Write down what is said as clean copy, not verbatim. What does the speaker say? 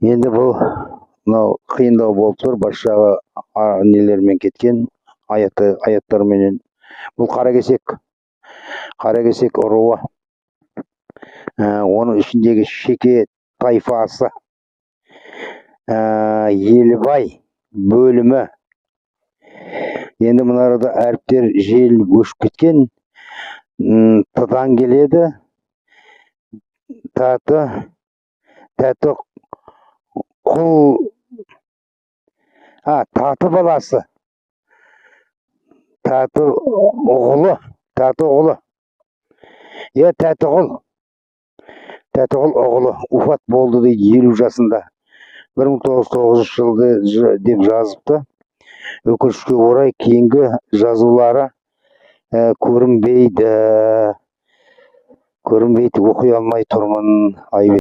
Енді бұл мынау қиындау болып тұр. Басшаға нелермен кеткен, аяттарменен. Бұл қаракесек руы. Оның ішіндегі шеке тайфасы, елбай бөлімі. Енді мынарада әріптер желініп өшіп кеткен. Т-дан келеді. Тәті құл, таты баласы, таты ұғылы. Тәтіғұл ұғылы уфат болды дейді 50 жасында. 1909 жылды деп жазыпты. Өкінішке орай кейінгі жазулары көрінбейді. Оқи алмай тұрмын.